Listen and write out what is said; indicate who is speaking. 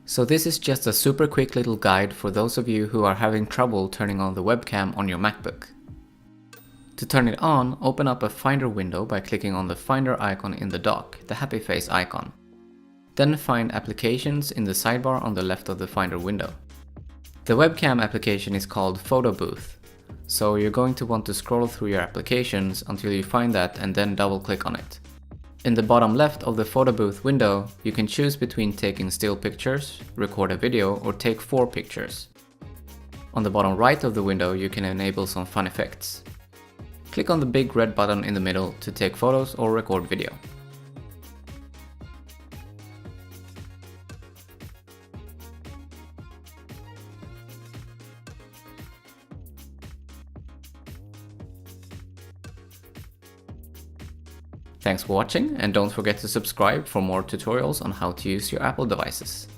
Speaker 1: So this is just a super quick little guide for those of you who are having trouble turning on the webcam on your MacBook. To turn it on, open up a Finder window by clicking on the Finder icon in the dock, the happy face icon. Then find Applications in the sidebar on the left of the Finder window. The webcam application is called Photo Booth, so you're going to want to scroll through your applications until you find that and then double click on it. In the bottom left of the Photo Booth window, you can choose between taking still pictures, record a video, or take 4 pictures. On the bottom right of the window, you can enable some fun effects. Click on the big red button in the middle to take photos or record video. Thanks for watching, and don't forget to subscribe for more tutorials on how to use your Apple devices.